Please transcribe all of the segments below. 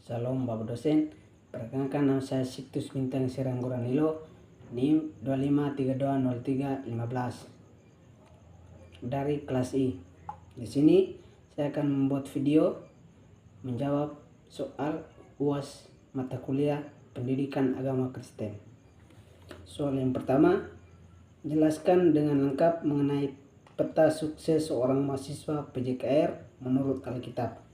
Shalom Bapak dosen, perkenalkan nama saya Situs Bintang Serang Goranilo, NIM 25320315 dari kelas I. Di sini saya akan membuat video menjawab soal UAS mata kuliah Pendidikan Agama Kristen. Soal yang pertama, jelaskan dengan lengkap mengenai peta sukses seorang mahasiswa PJKR menurut Alkitab.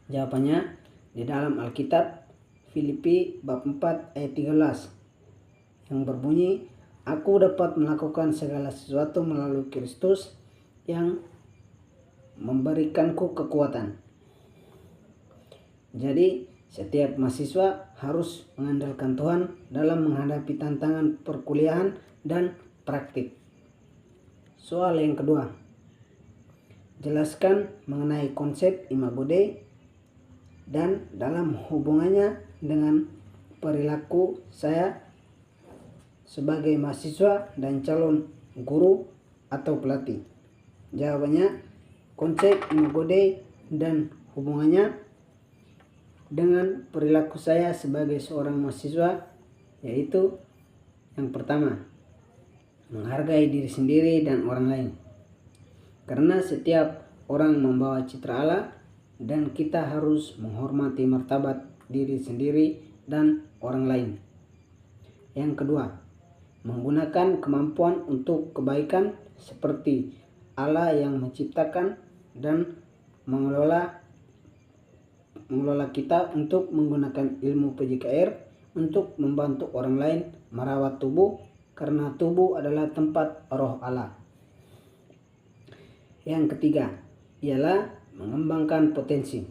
Jawabannya di dalam Alkitab Filipi bab 4 ayat 13 yang berbunyi, "Aku dapat melakukan segala sesuatu melalui Kristus yang memberikanku kekuatan." Jadi setiap mahasiswa harus mengandalkan Tuhan dalam menghadapi tantangan perkuliahan dan praktik. Soal yang kedua, jelaskan mengenai konsep Imago Dei dan dalam hubungannya dengan perilaku saya sebagai mahasiswa dan calon guru atau pelatih. Jawabannya, konsep Imago Dei dan hubungannya dengan perilaku saya sebagai seorang mahasiswa yaitu yang pertama, menghargai diri sendiri dan orang lain. Karena setiap orang membawa citra Allah dan kita harus menghormati martabat diri sendiri dan orang lain. Yang kedua, menggunakan kemampuan untuk kebaikan seperti Allah yang menciptakan dan mengelola kita untuk menggunakan ilmu PJKR untuk membantu orang lain merawat tubuh karena tubuh adalah tempat roh Allah. Yang ketiga, ialah mengembangkan potensi.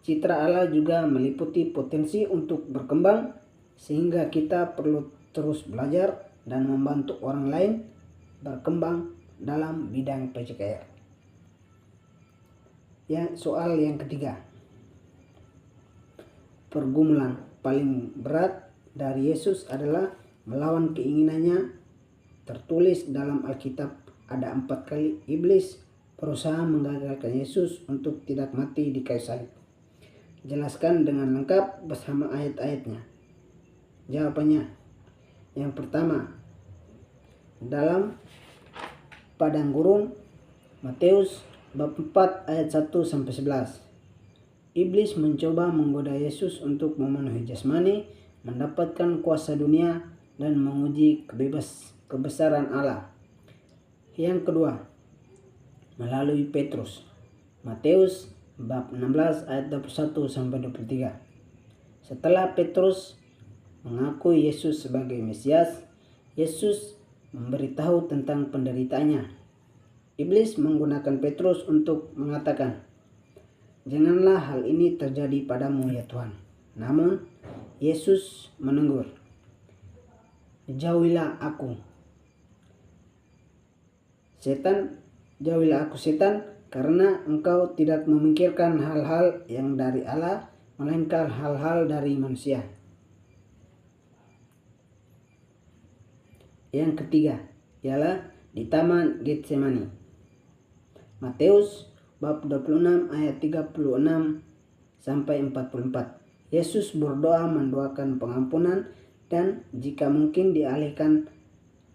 Citra Allah juga meliputi potensi untuk berkembang sehingga kita perlu terus belajar dan membantu orang lain berkembang dalam bidang PJKR. Soal yang ketiga, pergumulan paling berat dari Yesus adalah melawan keinginannya. Tertulis dalam Alkitab ada 4 kali iblis berusaha menggagalkan Yesus untuk tidak mati di kayu salib. Jelaskan dengan lengkap bersama ayat-ayatnya. Jawabannya, yang pertama, dalam padang gurun Matius bab 4 ayat 1-11. Iblis mencoba menggoda Yesus untuk memenuhi jasmani, mendapatkan kuasa dunia, dan menguji kebesaran Allah. Yang kedua, melalui Petrus. Matius bab 16 ayat 21-23. Setelah Petrus mengakui Yesus sebagai Mesias, Yesus memberitahu tentang penderitaannya. Iblis menggunakan Petrus untuk mengatakan, "Janganlah hal ini terjadi padamu ya Tuhan." Namun Yesus menegur, "Jauhilah aku, setan, karena engkau tidak memikirkan hal-hal yang dari Allah, melainkan hal-hal dari manusia." Yang ketiga, ialah di Taman Getsemani. Matius bab 26 ayat 36-44. Yesus berdoa mendoakan pengampunan dan jika mungkin dialihkan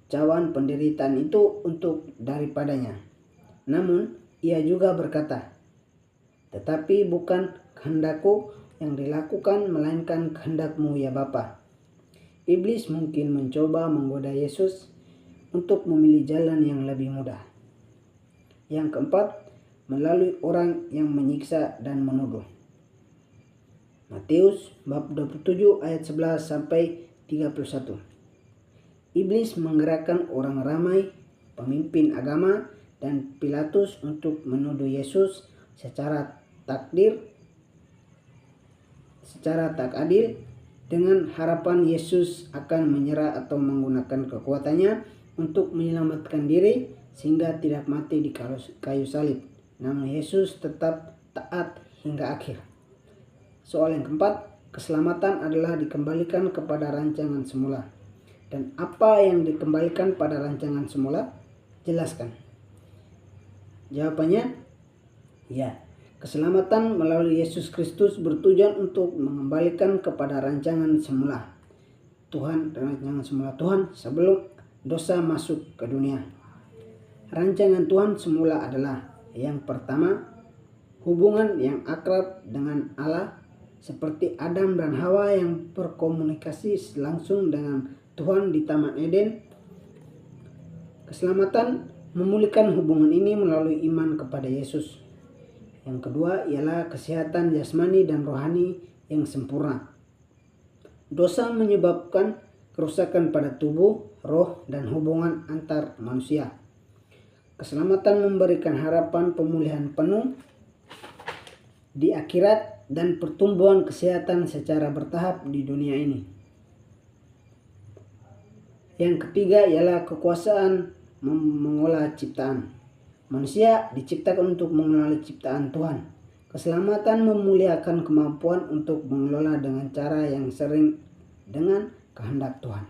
cawan penderitaan itu untuk daripadanya. Namun ia juga berkata, "Tetapi bukan kehendakku yang dilakukan, melainkan kehendakmu ya Bapa." Iblis mungkin mencoba menggoda Yesus untuk memilih jalan yang lebih mudah. Yang keempat, melalui orang yang menyiksa dan menuduh. Matius bab 27 ayat 11-31. Iblis menggerakkan orang ramai, pemimpin agama, dan Pilatus untuk menuduh Yesus secara tak adil dengan harapan Yesus akan menyerah atau menggunakan kekuatannya untuk menyelamatkan diri sehingga tidak mati di kayu salib. Namun Yesus tetap taat hingga akhir. Soal yang keempat, keselamatan adalah dikembalikan kepada rancangan semula. Dan apa yang dikembalikan pada rancangan semula? Jelaskan. Jawabannya, ya, Keselamatan melalui Yesus Kristus bertujuan untuk mengembalikan kepada rancangan semula Tuhan sebelum dosa masuk ke dunia. Rancangan Tuhan semula adalah yang pertama, hubungan yang akrab dengan Allah seperti Adam dan Hawa yang berkomunikasi langsung dengan Tuhan di Taman Eden. Keselamatan memulihkan hubungan ini melalui iman kepada Yesus. Yang kedua ialah kesehatan jasmani dan rohani yang sempurna. Dosa menyebabkan kerusakan pada tubuh, roh, dan hubungan antar manusia. Keselamatan memberikan harapan pemulihan penuh di akhirat dan pertumbuhan kesehatan secara bertahap di dunia ini. Yang ketiga ialah kekuasaan mengolah ciptaan. Manusia diciptakan untuk mengelola ciptaan Tuhan. Keselamatan memuliakan kemampuan untuk mengelola dengan cara yang sering dengan kehendak Tuhan.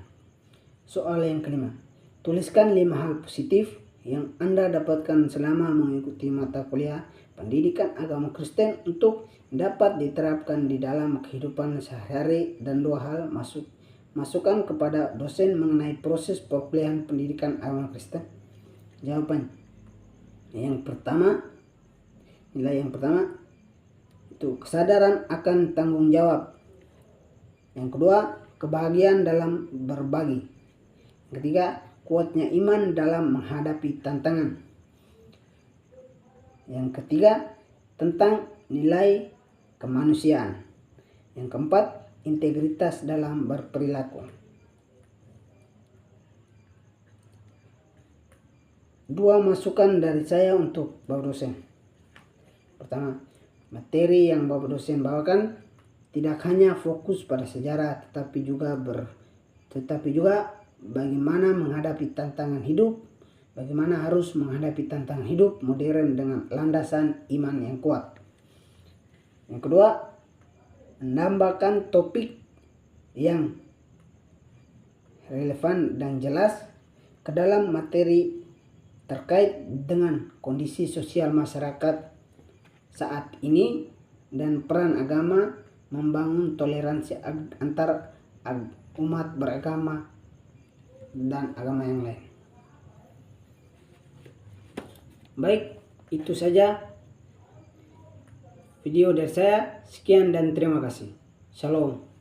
Soal yang kelima, tuliskan 5 hal positif yang Anda dapatkan selama mengikuti mata kuliah pendidikan agama Kristen untuk dapat diterapkan di dalam kehidupan sehari-hari, dan 2 hal masukan kepada dosen mengenai proses perkuliahan pendidikan agama Kristen. Jawaban nilai yang pertama itu kesadaran akan tanggung jawab. Yang kedua, kebahagiaan dalam berbagi. Yang ketiga, kuatnya iman dalam menghadapi tantangan. Yang ketiga, tentang nilai kemanusiaan. Yang keempat, integritas dalam berperilaku. 2 masukan dari saya untuk Bapak dosen. Pertama, materi yang Bapak dosen bawakan tidak hanya fokus pada sejarah, tetapi juga bagaimana menghadapi tantangan hidup, bagaimana harus menghadapi tantangan hidup modern dengan landasan iman yang kuat. Yang kedua, menambahkan topik yang relevan dan jelas ke dalam materi terkait dengan kondisi sosial masyarakat saat ini dan peran agama membangun toleransi antar umat beragama dan agama yang lain. Baik, itu saja video dari saya. Sekian dan terima kasih. Shalom.